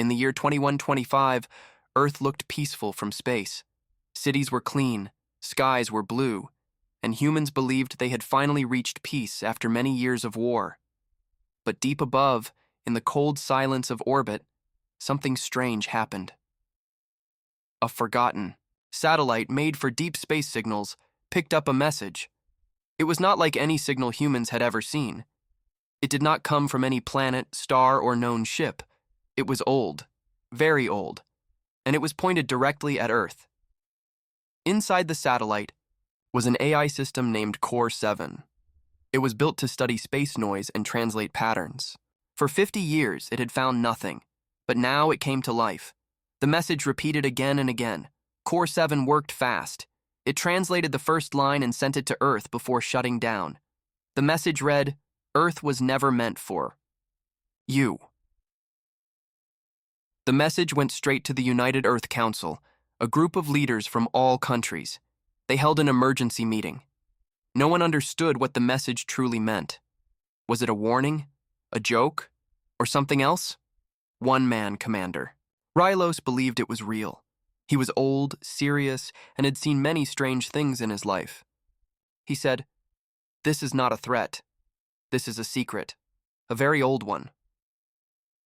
In the year 2125, Earth looked peaceful from space. Cities were clean, skies were blue, and humans believed they had finally reached peace after many years of war. But deep above, in the cold silence of orbit, something strange happened. A forgotten satellite made for deep space signals picked up a message. It was not like any signal humans had ever seen. It did not come from any planet, star, or known ship. It was old, very old, and it was pointed directly at Earth. Inside the satellite was an AI system named Core 7. It was built to study space noise and translate patterns. For 50 years, it had found nothing, but now it came to life. The message repeated again and again. Core 7 worked fast. It translated the first line and sent it to Earth before shutting down. The message read, "Earth was never meant for you." The message went straight to the United Earth Council, a group of leaders from all countries. They held an emergency meeting. No one understood what the message truly meant. Was it a warning, a joke, or something else? One man, Commander Rylos, believed it was real. He was old, serious, and had seen many strange things in his life. He said, "This is not a threat. This is a secret, a very old one."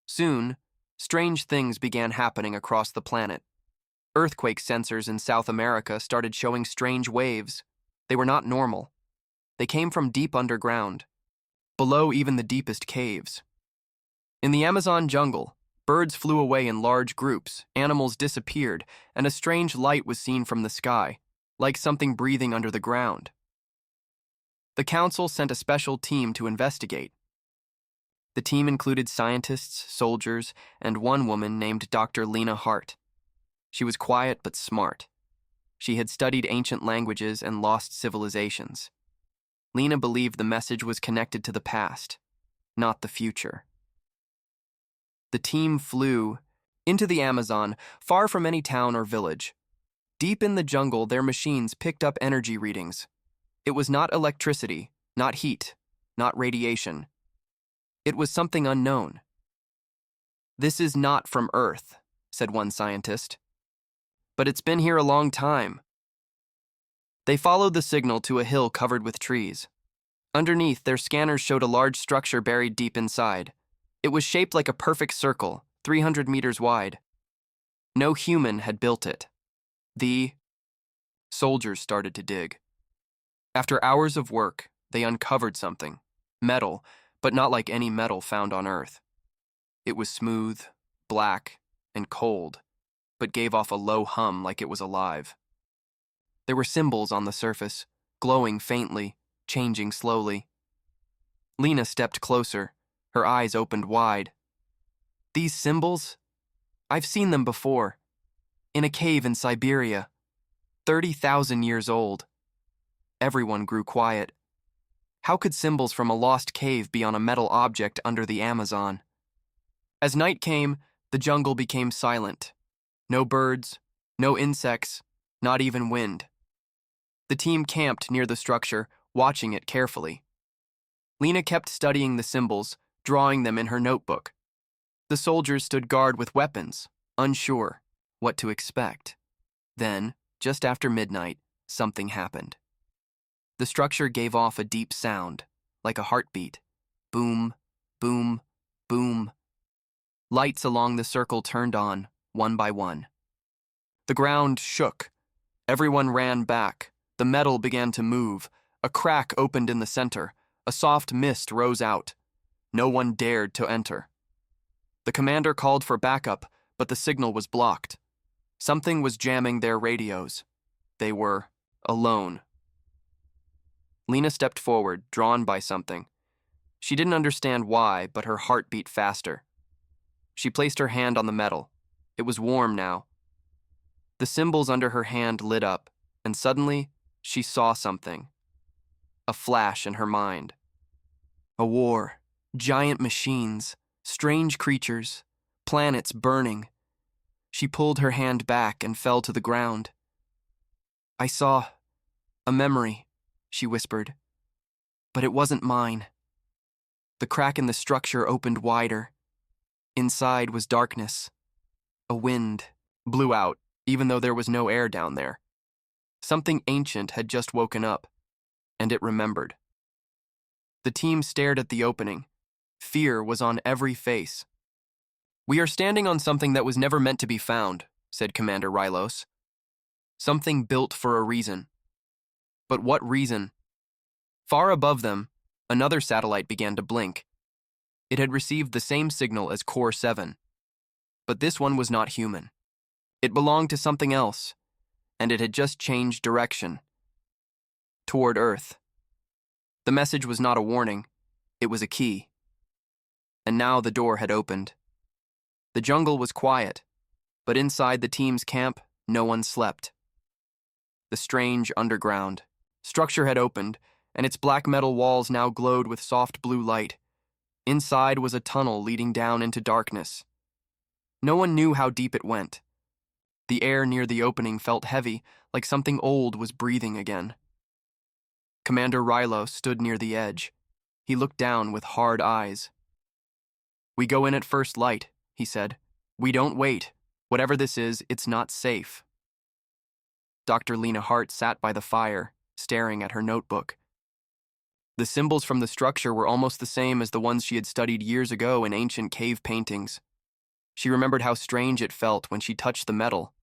Soon, strange things began happening across the planet. Earthquake sensors in South America started showing strange waves. They were not normal. They came from deep underground, below even the deepest caves. In the Amazon jungle, birds flew away in large groups, animals disappeared, and a strange light was seen from the sky, like something breathing under the ground. The council sent a special team to investigate. The team included scientists, soldiers, and one woman named Dr. Lena Hart. She was quiet but smart. She had studied ancient languages and lost civilizations. Lena believed the message was connected to the past, not the future. The team flew into the Amazon, far from any town or village. Deep in the jungle, their machines picked up energy readings. It was not electricity, not heat, not radiation. It was something unknown. "This is not from Earth," said one scientist. "But it's been here a long time." They followed the signal to a hill covered with trees. Underneath, their scanners showed a large structure buried deep inside. It was shaped like a perfect circle, 300 meters wide. No human had built it. The soldiers started to dig. After hours of work, they uncovered something, metal, but not like any metal found on Earth. It was smooth, black, and cold, but gave off a low hum like it was alive. There were symbols on the surface, glowing faintly, changing slowly. Lena stepped closer. Her eyes opened wide. "These symbols? I've seen them before. In a cave in Siberia. 30,000 years old." Everyone grew quiet. How could symbols from a lost cave be on a metal object under the Amazon? As night came, the jungle became silent. No birds, no insects, not even wind. The team camped near the structure, watching it carefully. Lena kept studying the symbols, drawing them in her notebook. The soldiers stood guard with weapons, unsure what to expect. Then, just after midnight, something happened. The structure gave off a deep sound, like a heartbeat. Boom, boom, boom. Lights along the circle turned on, one by one. The ground shook. Everyone ran back. The metal began to move. A crack opened in the center. A soft mist rose out. No one dared to enter. The commander called for backup, but the signal was blocked. Something was jamming their radios. They were alone. Lena stepped forward, drawn by something. She didn't understand why, but her heart beat faster. She placed her hand on the metal. It was warm now. The symbols under her hand lit up, and suddenly, she saw something. A flash in her mind. A war. Giant machines, strange creatures, planets burning. She pulled her hand back and fell to the ground. "I saw a memory," she whispered. "But it wasn't mine." The crack in the structure opened wider. Inside was darkness, A wind blew out, even though there was no air down there. Something ancient had just woken up, and it remembered. The team stared at the opening. Fear was on every face. "We are standing on something that was never meant to be found," said Commander Rylos. "Something built for a reason." But what reason? Far above them, another satellite began to blink. It had received the same signal as Core 7. But this one was not human. It belonged to something else, and it had just changed direction. Toward Earth. The message was not a warning, it was a key. And now the door had opened. The jungle was quiet, but inside the team's camp, no one slept. The strange underground structure had opened, and its black metal walls now glowed with soft blue light. Inside was a tunnel leading down into darkness. No one knew how deep it went. The air near the opening felt heavy, like something old was breathing again. Commander Rylos stood near the edge. He looked down with hard eyes. "We go in at first light," he said. "We don't wait. Whatever this is, it's not safe." Dr. Lena Hart sat by the fire, staring at her notebook. The symbols from the structure were almost the same as the ones she had studied years ago in ancient cave paintings. She remembered how strange it felt when she touched the metal,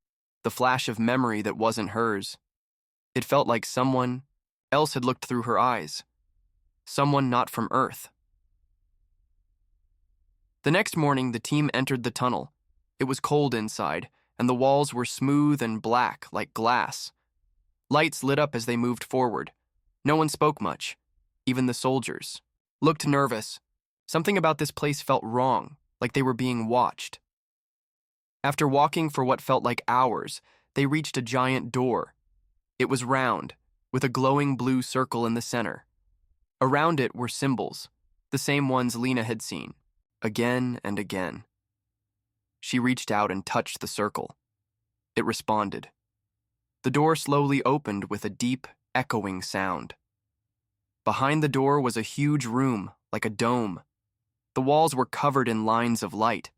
the flash of memory that wasn't hers. It felt like someone else had looked through her eyes. Someone not from Earth. The next morning, the team entered the tunnel. It was cold inside, and the walls were smooth and black like glass. Lights lit up as they moved forward. No one spoke much. Even the soldiers looked nervous. Something about this place felt wrong, like they were being watched. After walking for what felt like hours, they reached a giant door. It was round, with a glowing blue circle in the center. Around it were symbols, the same ones Lena had seen, again and again. She reached out and touched the circle. It responded. The door slowly opened with a deep, echoing sound. Behind the door was a huge room, like a dome. The walls were covered in lines of light.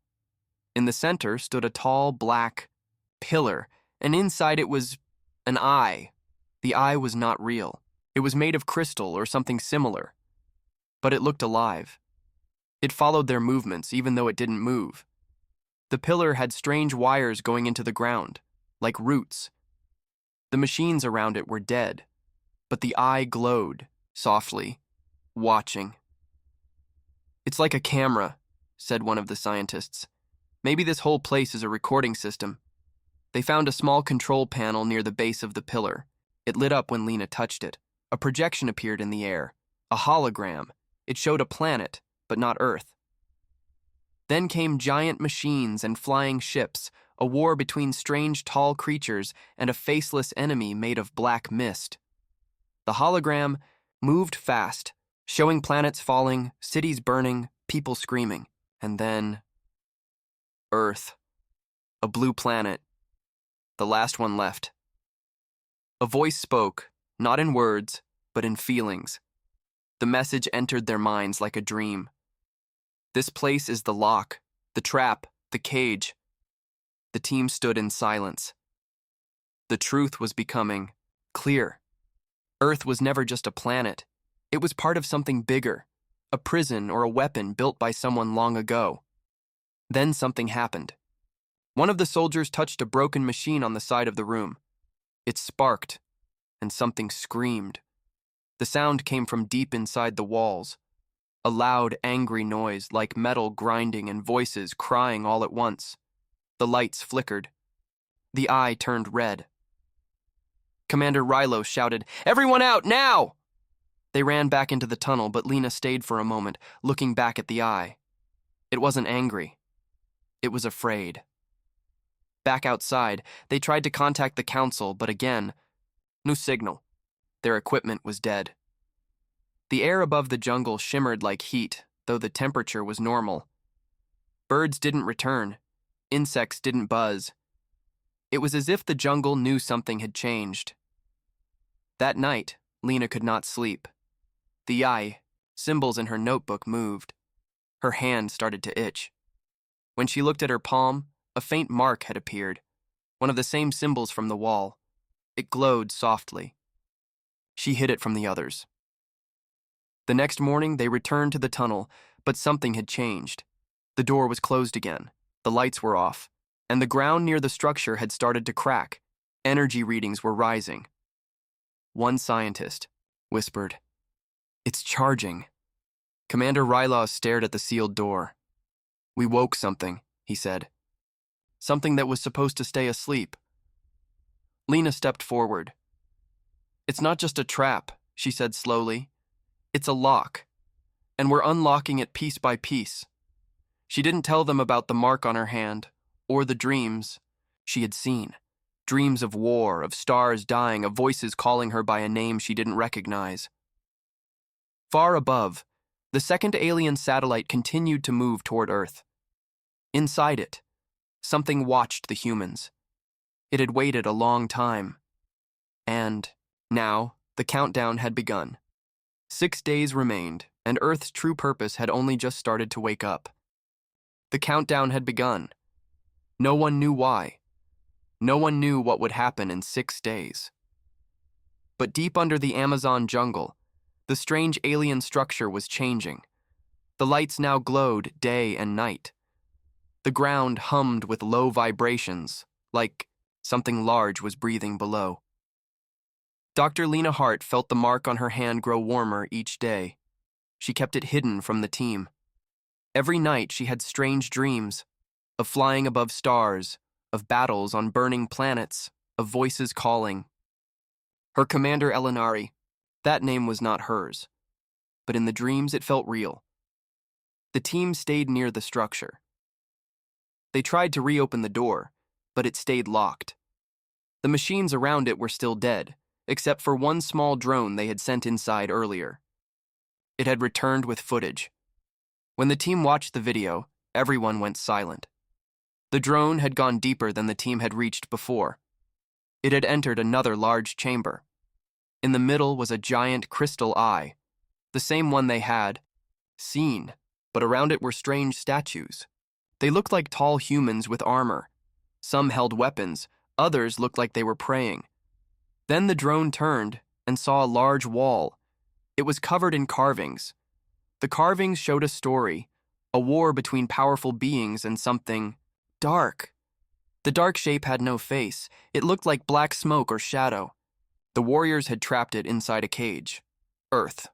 In the center stood a tall, black pillar, and inside it was an eye. The eye was not real. It was made of crystal or something similar. But it looked alive. It followed their movements, even though it didn't move. The pillar had strange wires going into the ground, like roots. The machines around it were dead, but the eye glowed, softly, watching. "It's like a camera," said one of the scientists. "Maybe this whole place is a recording system." They found a small control panel near the base of the pillar. It lit up when Lena touched it. A projection appeared in the air, a hologram. It showed a planet, but not Earth. Then came giant machines and flying ships, a war between strange tall creatures and a faceless enemy made of black mist. The hologram moved fast, showing planets falling, cities burning, people screaming. And then Earth. A blue planet. The last one left. A voice spoke, not in words, but in feelings. The message entered their minds like a dream. "This place is the lock, the trap, the cage." The team stood in silence. The truth was becoming clear. Earth was never just a planet. It was part of something bigger, a prison or a weapon built by someone long ago. Then something happened. One of the soldiers touched a broken machine on the side of the room. It sparked, and something screamed. The sound came from deep inside the walls. A loud, angry noise, like metal grinding and voices crying all at once. The lights flickered. The eye turned red. Commander Rylos shouted, "Everyone out, now!" They ran back into the tunnel, but Lena stayed for a moment, looking back at the eye. It wasn't angry. It was afraid. Back outside, they tried to contact the council, but again, no signal. Their equipment was dead. The air above the jungle shimmered like heat, though the temperature was normal. Birds didn't return. Insects didn't buzz. It was as if the jungle knew something had changed. That night, Lena could not sleep. The eye, symbols in her notebook moved. Her hand started to itch. When she looked at her palm, A faint mark had appeared, one of the same symbols from the wall. It glowed softly. She hid it from the others. The next morning, they returned to the tunnel, but something had changed. The door was closed again, the lights were off, and the ground near the structure had started to crack. Energy readings were rising. One scientist whispered, "It's charging." Commander Rylaw stared at the sealed door. "We woke something," he said. "Something that was supposed to stay asleep." Lena stepped forward. "It's not just a trap," she said slowly. "It's a lock, and we're unlocking it piece by piece." She didn't tell them about the mark on her hand, or the dreams she had seen. Dreams of war, of stars dying, of voices calling her by a name she didn't recognize. Far above, the second alien satellite continued to move toward Earth. Inside it, something watched the humans. It had waited a long time. And, now, the countdown had begun. 6 days remained, and Earth's true purpose had only just started to wake up. The countdown had begun. No one knew why. No one knew what would happen in 6 days. But deep under the Amazon jungle, the strange alien structure was changing. The lights now glowed day and night. The ground hummed with low vibrations, like something large was breathing below. Dr. Lena Hart felt the mark on her hand grow warmer each day. She kept it hidden from the team. Every night she had strange dreams, of flying above stars, of battles on burning planets, of voices calling. Her commander Elinari, that name was not hers, but in the dreams it felt real. The team stayed near the structure. They tried to reopen the door, but it stayed locked. The machines around it were still dead, except for one small drone they had sent inside earlier. It had returned with footage. When the team watched the video, everyone went silent. The drone had gone deeper than the team had reached before. It had entered another large chamber. In the middle was a giant crystal eye, the same one they had seen, but around it were strange statues. They looked like tall humans with armor. Some held weapons, others looked like they were praying. Then the drone turned and saw a large wall. It was covered in carvings. The carvings showed a story, a war between powerful beings and something dark. The dark shape had no face. It looked like black smoke or shadow. The warriors had trapped it inside a cage. Earth.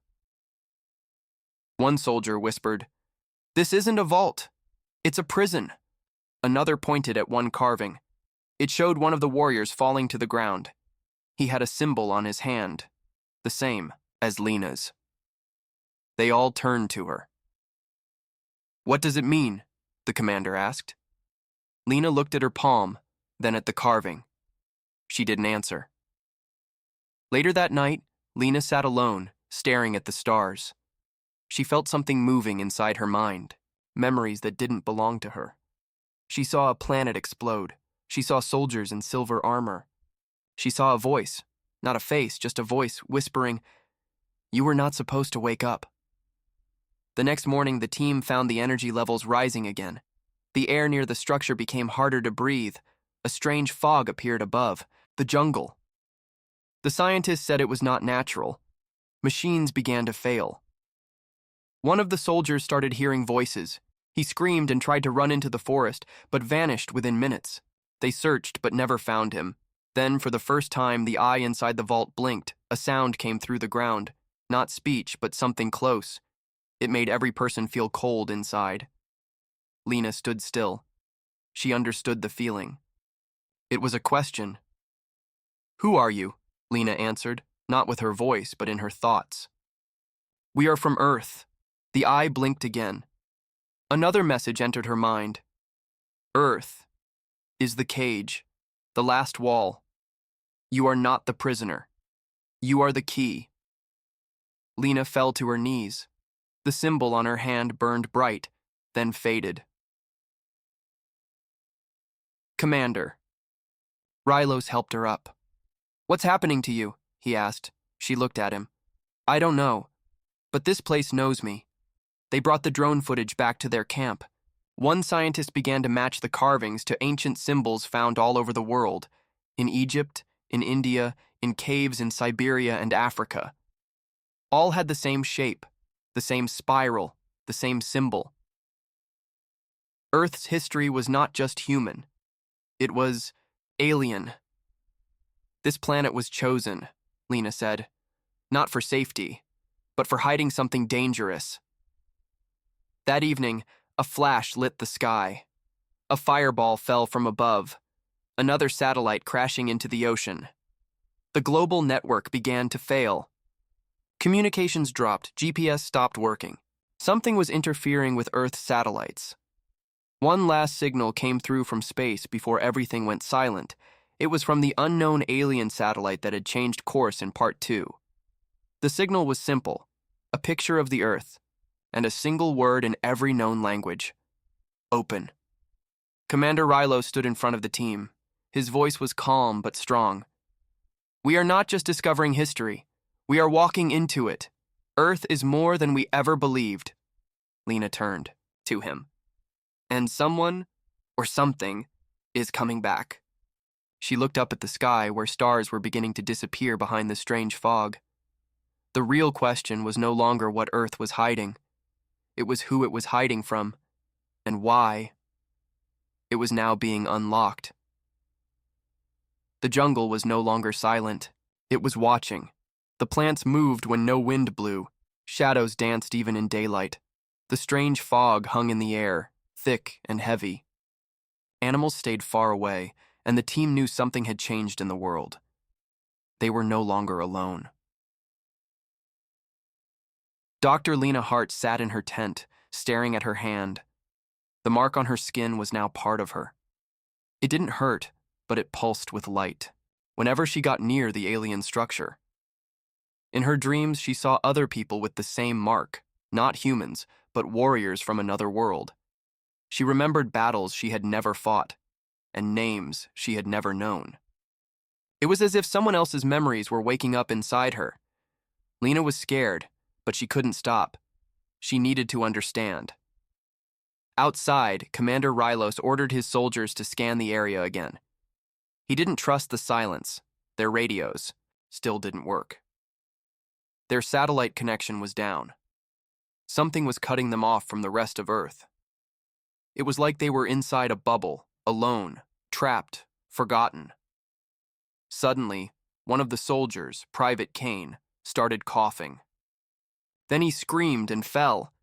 One soldier whispered, "This isn't a vault. It's a prison." Another pointed at one carving. It showed one of the warriors falling to the ground. He had a symbol on his hand, the same as Lena's. They all turned to her. "What does it mean?" the commander asked. Lena looked at her palm, then at the carving. She didn't answer. Later that night, Lena sat alone, staring at the stars. She felt something moving inside her mind, memories that didn't belong to her. She saw a planet explode. She saw soldiers in silver armor. She saw a voice, not a face, just a voice whispering, "You were not supposed to wake up." The next morning, the team found the energy levels rising again. The air near the structure became harder to breathe. A strange fog appeared above, the jungle. The scientists said it was not natural. Machines began to fail. One of the soldiers started hearing voices. He screamed and tried to run into the forest, but vanished within minutes. They searched but never found him. Then, for the first time, the eye inside the vault blinked. A sound came through the ground. Not speech, but something close. It made every person feel cold inside. Lena stood still. She understood the feeling. It was a question. "Who are you?" Lena answered, not with her voice, but in her thoughts. "We are from Earth." The eye blinked again. Another message entered her mind. "Earth is the cage, the last wall. You are not the prisoner. You are the key." Lena fell to her knees. The symbol on her hand burned bright, then faded. Commander. Rylos helped her up. "What's happening to you?" he asked. She looked at him. "I don't know, but this place knows me. They brought the drone footage back to their camp. One scientist began to match the carvings to ancient symbols found all over the world, in Egypt, in India, in caves in Siberia and Africa. All had the same shape, the same spiral, the same symbol. Earth's history was not just human. It was alien. This planet was chosen, Lena said, not for safety, but for hiding something dangerous. That evening, a flash lit the sky. A fireball fell from above, another satellite crashing into the ocean. The global network began to fail. Communications dropped, GPS stopped working. Something was interfering with Earth's satellites. One last signal came through from space before everything went silent. It was from the unknown alien satellite that had changed course in Part 2. The signal was simple, a picture of the Earth, and a single word in every known language: open. Commander Rilo stood in front of the team. His voice was calm but strong. "We are not just discovering history. We are walking into it. Earth is more than we ever believed." Lena turned to him. "And someone, or something, is coming back." She looked up at the sky where stars were beginning to disappear behind the strange fog. The real question was no longer what Earth was hiding. It was who it was hiding from, and why. It was now being unlocked. The jungle was no longer silent. It was watching. The plants moved when no wind blew. Shadows danced even in daylight. The strange fog hung in the air, thick and heavy. Animals stayed far away, and the team knew something had changed in the world. They were no longer alone. Dr. Lena Hart sat in her tent, staring at her hand. The mark on her skin was now part of her. It didn't hurt, but it pulsed with light, whenever she got near the alien structure. In her dreams, she saw other people with the same mark, not humans, but warriors from another world. She remembered battles she had never fought, and names she had never known. It was as if someone else's memories were waking up inside her. Lena was scared, but she couldn't stop. She needed to understand. Outside, Commander Rylos ordered his soldiers to scan the area again. He didn't trust the silence. Their radios still didn't work. Their satellite connection was down. Something was cutting them off from the rest of Earth. It was like they were inside a bubble, alone, trapped, forgotten. Suddenly, one of the soldiers, Private Kane, started coughing. Then he screamed and fell.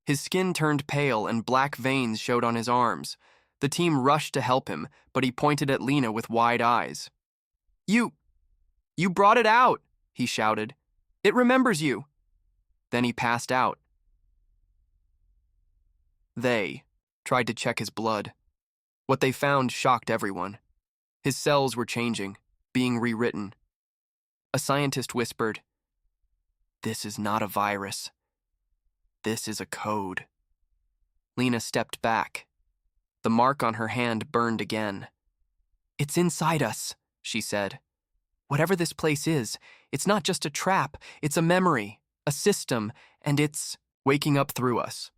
His skin turned pale and black veins showed on his arms. The team rushed to help him, but he pointed at Lena with wide eyes. You brought it out," he shouted. "It remembers you." Then he passed out. They tried to check his blood. What they found shocked everyone. His cells were changing, being rewritten. A scientist whispered, "This is not a virus. This is a code." Lena stepped back. The mark on her hand burned again. "It's inside us," she said. "Whatever this place is, it's not just a trap, it's a memory, a system, and it's waking up through us."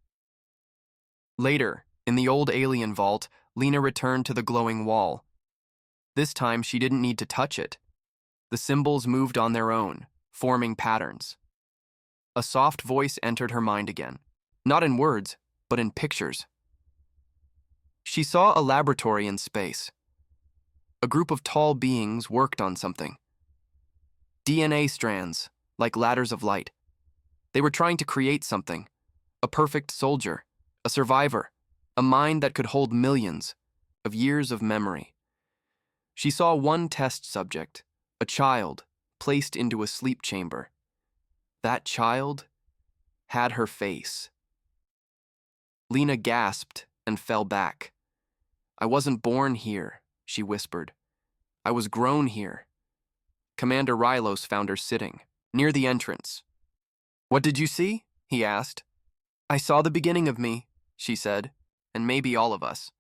Later, in the old alien vault, Lena returned to the glowing wall. This time, she didn't need to touch it. The symbols moved on their own, forming patterns. A soft voice entered her mind again, not in words, but in pictures. She saw a laboratory in space. A group of tall beings worked on something. DNA strands, like ladders of light. They were trying to create something, a perfect soldier, a survivor, a mind that could hold millions of years of memory. She saw one test subject, a child, placed into a sleep chamber. That child had her face. Lena gasped and fell back. "I wasn't born here," she whispered. "I was grown here." Commander Rylos found her sitting, near the entrance. "What did you see?" he asked. "I saw the beginning of me," she said, "and maybe all of us."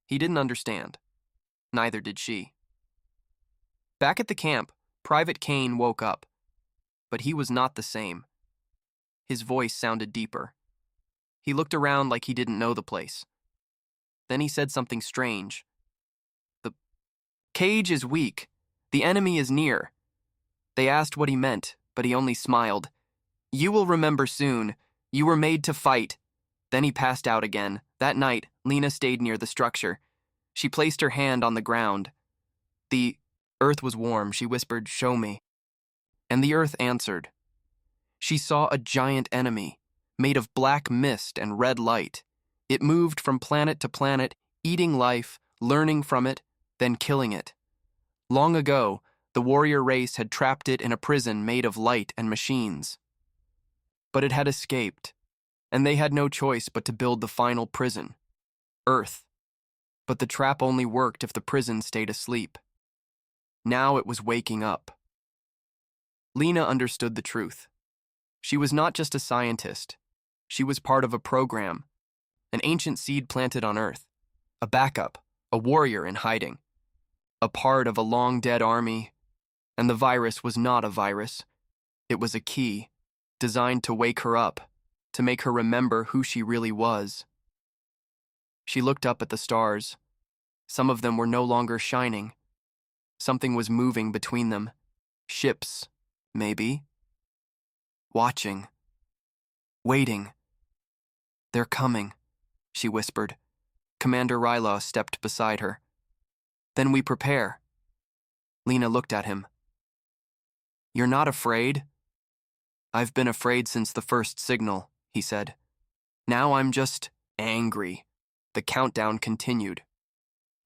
He didn't understand. Neither did she. Back at the camp, Private Kane woke up. But he was not the same. His voice sounded deeper. He looked around like he didn't know the place. Then he said something strange. The cage is weak. The enemy is near. They asked what he meant, but he only smiled. You will remember soon. You were made to fight. Then he passed out again. That night, Lena stayed near the structure. She placed her hand on the ground. The earth was warm. She whispered, "Show me." And the earth answered. She saw a giant enemy, made of black mist and red light. It moved from planet to planet, eating life, learning from it, then killing it. Long ago, the warrior race had trapped it in a prison made of light and machines. But it had escaped, and they had no choice but to build the final prison, Earth. But the trap only worked if the prison stayed asleep. Now it was waking up. Lena understood the truth. She was not just a scientist. She was part of a program, an ancient seed planted on Earth, a backup, a warrior in hiding, a part of a long-dead army. And the virus was not a virus. It was a key, designed to wake her up, to make her remember who she really was. She looked up at the stars. Some of them were no longer shining. Something was moving between them. Ships, maybe. Watching. Waiting. They're coming, she whispered. Commander Rylaw stepped beside her. Then we prepare. Lena looked at him. You're not afraid? I've been afraid since the first signal, he said. Now I'm just angry. The countdown continued.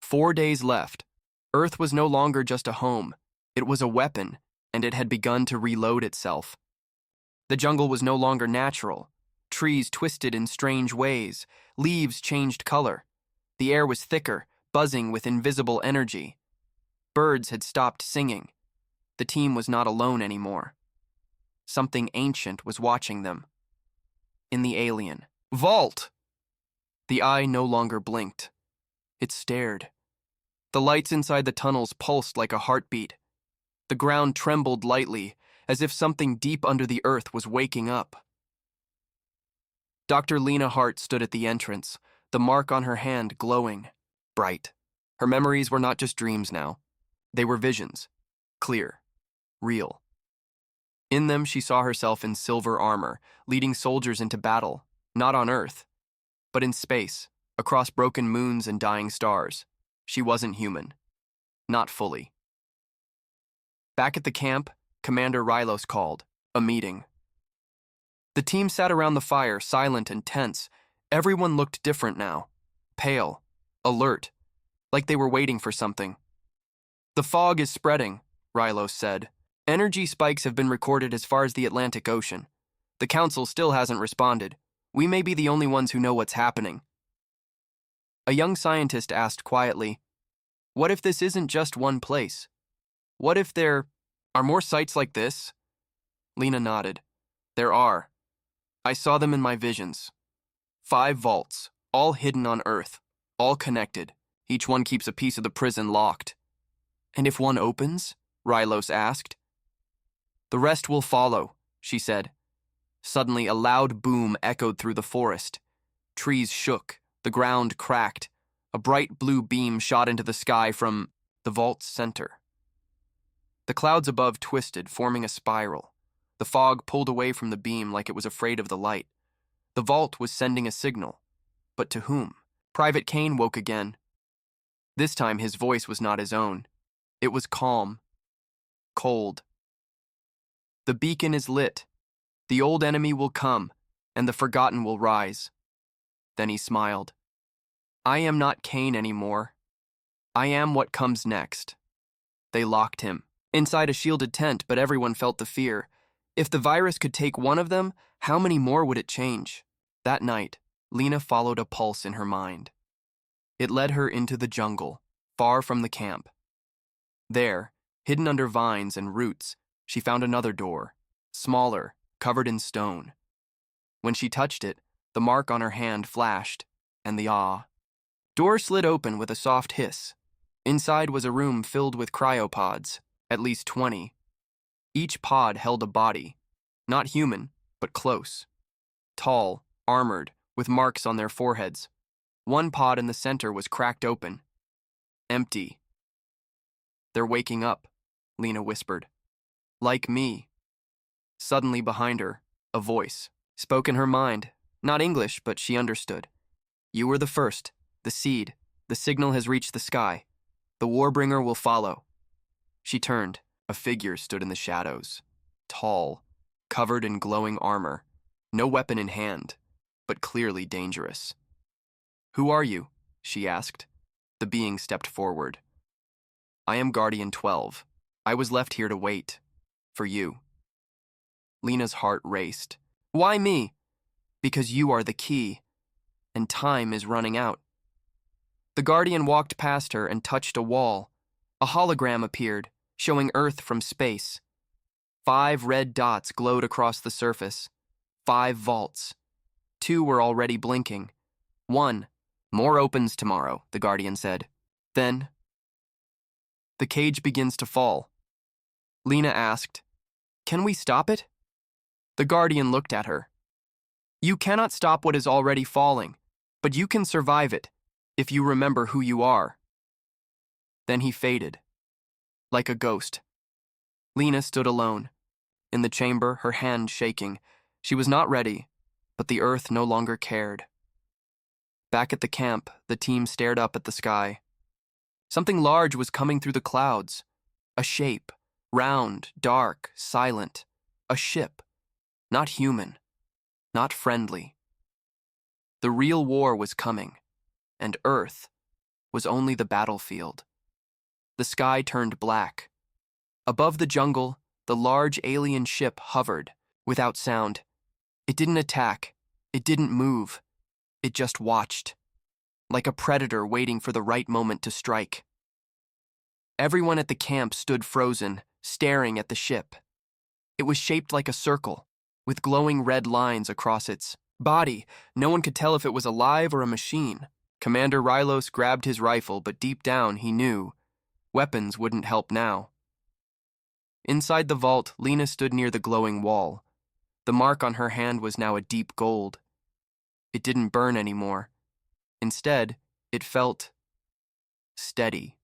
4 days left. Earth was no longer just a home. It was a weapon, and it had begun to reload itself. The jungle was no longer natural. Trees twisted in strange ways. Leaves changed color. The air was thicker, buzzing with invisible energy. Birds had stopped singing. The team was not alone anymore. Something ancient was watching them. In the alien. Vault! The eye no longer blinked. It stared. The lights inside the tunnels pulsed like a heartbeat. The ground trembled lightly, as if something deep under the earth was waking up. Dr. Lena Hart stood at the entrance, the mark on her hand glowing, bright. Her memories were not just dreams now. They were visions, clear, real. In them, she saw herself in silver armor, leading soldiers into battle, not on Earth, but in space, across broken moons and dying stars. She wasn't human. Not fully. Back at the camp, Commander Rylos called, a meeting. The team sat around the fire, silent and tense. Everyone looked different now. Pale, alert, like they were waiting for something. The fog is spreading, Rylos said. Energy spikes have been recorded as far as the Atlantic Ocean. The Council still hasn't responded. We may be the only ones who know what's happening. A young scientist asked quietly, what if this isn't just one place? What if there are more sites like this? Lena nodded. There are. I saw them in my visions. 5 vaults, all hidden on Earth, all connected. Each one keeps a piece of the prison locked. And if one opens? Rylos asked. The rest will follow, she said. Suddenly, a loud boom echoed through the forest. Trees shook, the ground cracked. A bright blue beam shot into the sky from the vault's center. The clouds above twisted, forming a spiral. The fog pulled away from the beam like it was afraid of the light. The vault was sending a signal. But to whom? Private Kane woke again. This time his voice was not his own. It was calm, cold. The beacon is lit. The old enemy will come, and the forgotten will rise. Then he smiled. I am not Kane anymore. I am what comes next. They locked him inside a shielded tent, but everyone felt the fear. If the virus could take one of them, how many more would it change? That night, Lena followed a pulse in her mind. It led her into the jungle, far from the camp. There, hidden under vines and roots, she found another door, smaller, covered in stone. When she touched it, the mark on her hand flashed, and the awe. Door slid open with a soft hiss. Inside was a room filled with cryopods, at least 20. Each pod held a body, not human, but close. Tall, armored, with marks on their foreheads. One pod in the center was cracked open. Empty. "They're waking up," Lena whispered. "Like me." Suddenly behind her, a voice spoke in her mind. Not English, but she understood. "You were the first, the seed. The signal has reached the sky. The Warbringer will follow." She turned. A figure stood in the shadows. Tall, covered in glowing armor. No weapon in hand, but clearly dangerous. "Who are you?" she asked. The being stepped forward. "I am Guardian 12. I was left here to wait. For you." Lena's heart raced. "Why me?" "Because you are the key, and time is running out." The Guardian walked past her and touched a wall. A hologram appeared, showing Earth from space. 5 red dots glowed across the surface. 5 vaults. 2 were already blinking. 1. "More opens tomorrow," the Guardian said. Then, "The cage begins to fall." Lena asked, "Can we stop it?" The Guardian looked at her. "You cannot stop what is already falling, but you can survive it, if you remember who you are." Then he faded, like a ghost. Lena stood alone. In the chamber, her hand shaking. She was not ready, but the earth no longer cared. Back at the camp, the team stared up at the sky. Something large was coming through the clouds. A shape, round, dark, silent. A ship. Not human. Not friendly. The real war was coming, and Earth was only the battlefield. The sky turned black. Above the jungle, the large alien ship hovered, without sound. It didn't attack. It didn't move. It just watched, like a predator waiting for the right moment to strike. Everyone at the camp stood frozen, staring at the ship. It was shaped like a circle, with glowing red lines across its body. No one could tell if it was alive or a machine. Commander Rylos grabbed his rifle, but deep down he knew weapons wouldn't help now. Inside the vault, Lena stood near the glowing wall. The mark on her hand was now a deep gold. It didn't burn anymore. Instead, it felt steady.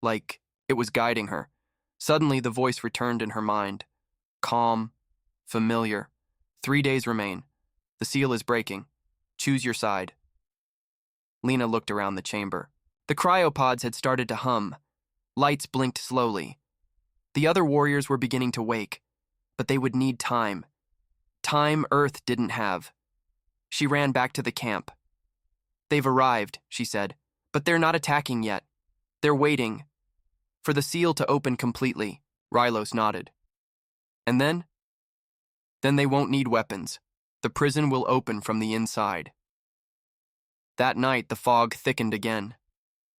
Like it was guiding her. Suddenly, the voice returned in her mind. Calm, familiar. 3 days remain. The seal is breaking. Choose your side. Lena looked around the chamber. The cryopods had started to hum. Lights blinked slowly. The other warriors were beginning to wake, but they would need time. Time Earth didn't have. She ran back to the camp. "They've arrived," she said, "but they're not attacking yet. They're waiting for the seal to open completely." Rylos nodded. "And then?" "Then they won't need weapons. The prison will open from the inside." That night, the fog thickened again.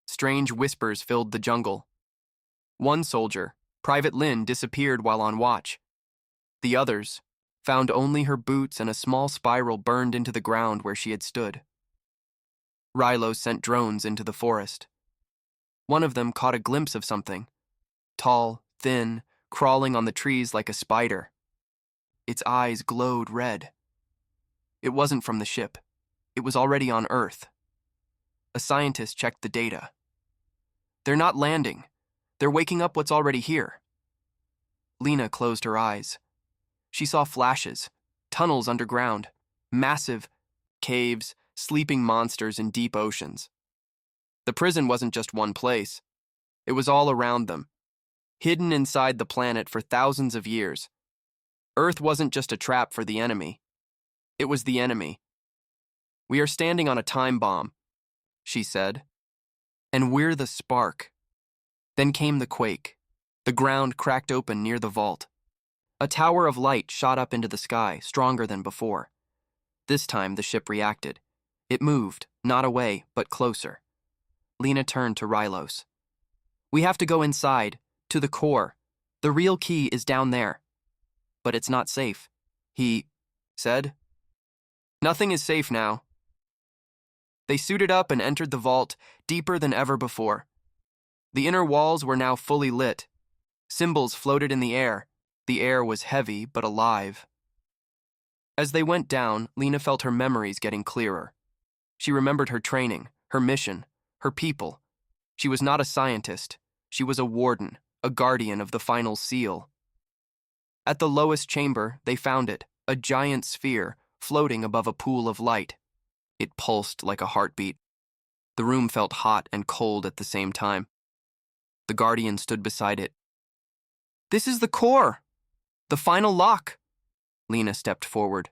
Strange whispers filled the jungle. One soldier, Private Lynn, disappeared while on watch. The others found only her boots and a small spiral burned into the ground where she had stood. Rylos sent drones into the forest. One of them caught a glimpse of something. Tall, thin, crawling on the trees like a spider. Its eyes glowed red. It wasn't from the ship. It was already on Earth. A scientist checked the data. "They're not landing. They're waking up what's already here." Lena closed her eyes. She saw flashes, tunnels underground, massive caves, sleeping monsters in deep oceans. The prison wasn't just one place. It was all around them, hidden inside the planet for thousands of years. Earth wasn't just a trap for the enemy. It was the enemy. "We are standing on a time bomb," she said. "And we're the spark." Then came the quake. The ground cracked open near the vault. A tower of light shot up into the sky, stronger than before. This time the ship reacted. It moved, not away, but closer. Lena turned to Rylos. "We have to go inside, to the core. The real key is down there." "But it's not safe," he said. "Nothing is safe now." They suited up and entered the vault, deeper than ever before. The inner walls were now fully lit. Symbols floated in the air. The air was heavy but alive. As they went down, Lena felt her memories getting clearer. She remembered her training, her mission, her people. She was not a scientist. She was a warden, a guardian of the final seal. At the lowest chamber, they found it, a giant sphere, floating above a pool of light. It pulsed like a heartbeat. The room felt hot and cold at the same time. The guardian stood beside it. "This is the core! The final lock!" Lena stepped forward.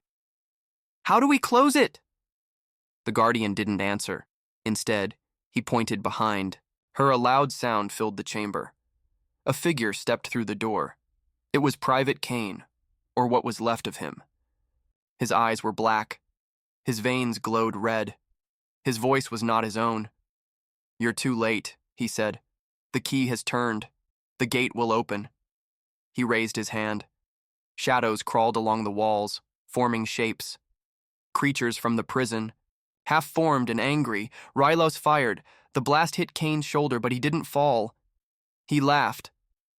"How do we close it?" The guardian didn't answer. Instead, he pointed behind. A loud sound filled the chamber. A figure stepped through the door. It was Private Kane, or what was left of him. His eyes were black. His veins glowed red. His voice was not his own. "You're too late," he said. "The key has turned. The gate will open." He raised his hand. Shadows crawled along the walls, forming shapes. Creatures from the prison. Half-formed and angry, Rylos fired. The blast hit Kane's shoulder, but he didn't fall. He laughed.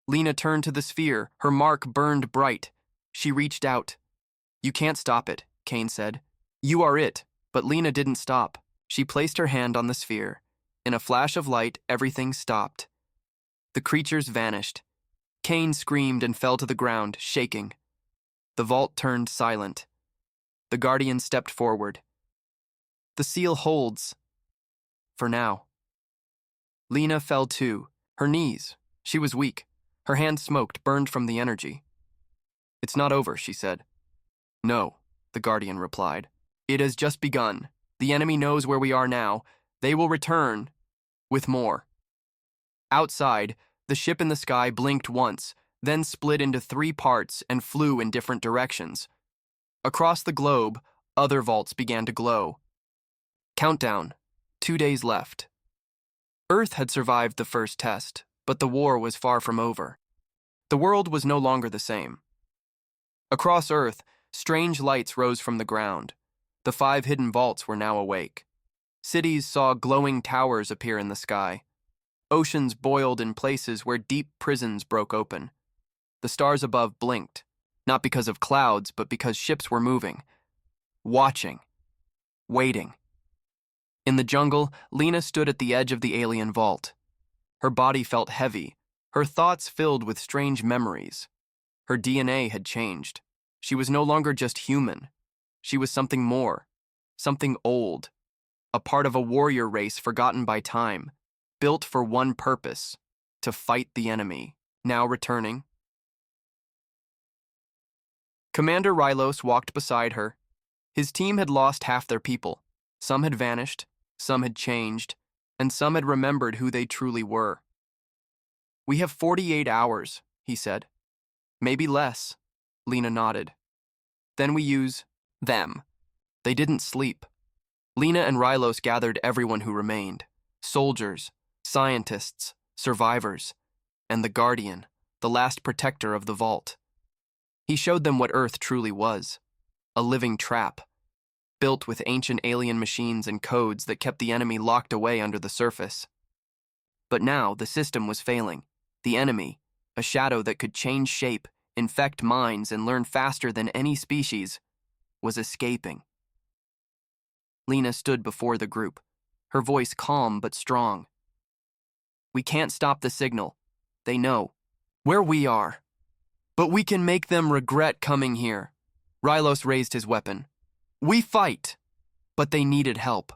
Lena turned to the sphere. Her mark burned bright. She reached out. "You can't stop it," Kane said. "You are it." But Lena didn't stop. She placed her hand on the sphere. In a flash of light, everything stopped. The creatures vanished. Kane screamed and fell to the ground, shaking. The vault turned silent. The guardian stepped forward. "The seal holds. For now." Lena fell too. Her knees. She was weak. Her hands smoked, burned from the energy. "It's not over," she said. "No," the guardian replied. "It has just begun. The enemy knows where we are now. They will return with more." Outside, the ship in the sky blinked once, then split into 3 parts and flew in different directions. Across the globe, other vaults began to glow. Countdown. 2 days left. Earth had survived the first test, but the war was far from over. The world was no longer the same. Across Earth, strange lights rose from the ground. The 5 hidden vaults were now awake. Cities saw glowing towers appear in the sky. Oceans boiled in places where deep prisons broke open. The stars above blinked, not because of clouds, but because ships were moving, watching, waiting. In the jungle, Lena stood at the edge of the alien vault. Her body felt heavy, her thoughts filled with strange memories. Her DNA had changed. She was no longer just human. She was something more, something old, a part of a warrior race forgotten by time, built for one purpose, to fight the enemy, now returning. Commander Rylos walked beside her. His team had lost half their people. Some had vanished, some had changed, and some had remembered who they truly were. "We have 48 hours, he said. "Maybe less," Lena nodded. "Then we use them." They didn't sleep. Lena and Rylos gathered everyone who remained. Soldiers, scientists, survivors, and the Guardian, the last protector of the vault. He showed them what Earth truly was, a living trap, built with ancient alien machines and codes that kept the enemy locked away under the surface. But now the system was failing. The enemy, a shadow that could change shape, infect minds, and learn faster than any species, was escaping. Lena stood before the group, her voice calm but strong. "We can't stop the signal. They know where we are. But we can make them regret coming here." Rylos raised his weapon. "We fight." But they needed help.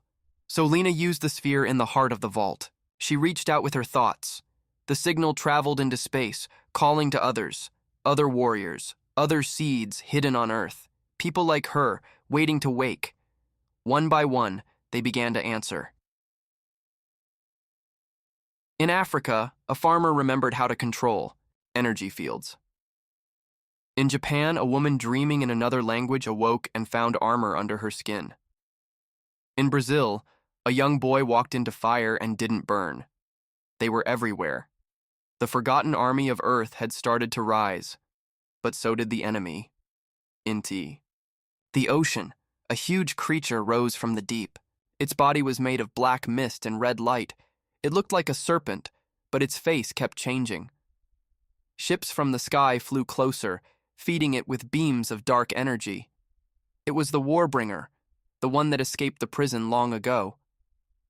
So Lena used the sphere in the heart of the vault. She reached out with her thoughts. The signal traveled into space, calling to others, other warriors, other seeds hidden on Earth, people like her, waiting to wake. One by one, they began to answer. In Africa, a farmer remembered how to control energy fields. In Japan, a woman dreaming in another language awoke and found armor under her skin. In Brazil, a young boy walked into fire and didn't burn. They were everywhere. The forgotten army of Earth had started to rise, but so did the enemy, Inti. The ocean, a huge creature, rose from the deep. Its body was made of black mist and red light. It looked like a serpent, but its face kept changing. Ships from the sky flew closer, feeding it with beams of dark energy. It was the Warbringer, the one that escaped the prison long ago.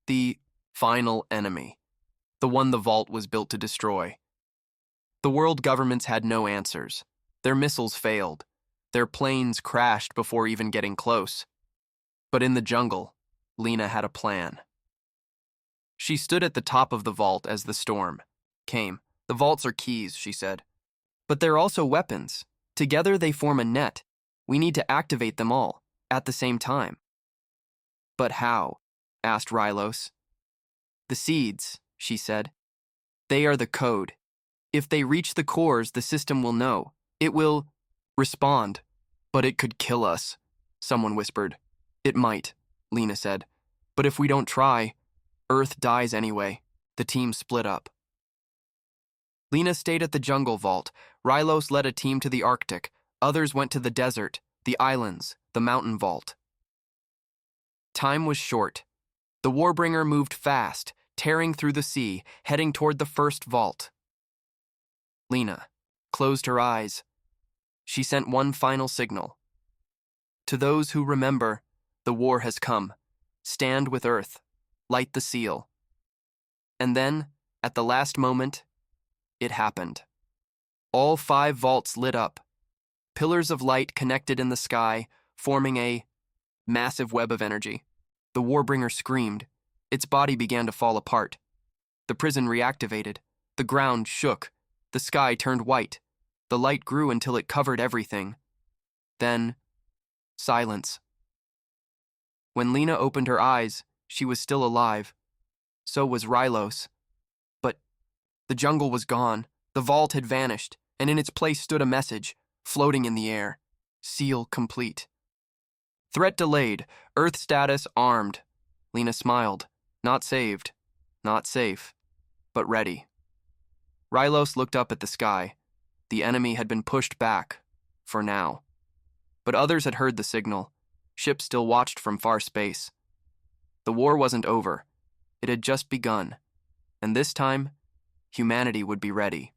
The final enemy, the one the vault was built to destroy. The world governments had no answers. Their missiles failed. Their planes crashed before even getting close. But in the jungle, Lena had a plan. She stood at the top of the vault as the storm came. "The vaults are keys," she said. "But they're also weapons. Together they form a net. We need to activate them all, at the same time." "But how?" asked Rylos. "The seeds," she said. "They are the code. If they reach the cores, the system will know. It will respond. But it could kill us," someone whispered. "It might," Lena said. "But if we don't try, Earth dies anyway." The team split up. Lena stayed at the jungle vault. Rylos led a team to the Arctic. Others went to the desert, the islands, the mountain vault. Time was short. The Warbringer moved fast, tearing through the sea, heading toward the first vault. Lena closed her eyes. She sent one final signal. "To those who remember, the war has come. Stand with Earth. Light the seal." And then, at the last moment, it happened. All 5 vaults lit up. Pillars of light connected in the sky, forming a massive web of energy. The Warbringer screamed. Its body began to fall apart. The prison reactivated. The ground shook. The sky turned white. The light grew until it covered everything. Then, silence. When Lena opened her eyes, she was still alive. So was Rylos. But the jungle was gone. The vault had vanished, and in its place stood a message, floating in the air. Seal complete. Threat delayed. Earth status armed. Lena smiled. Not saved. Not safe. But ready. Rylos looked up at the sky. The enemy had been pushed back, for now. But others had heard the signal. Ships still watched from far space. The war wasn't over. It had just begun. And this time, humanity would be ready.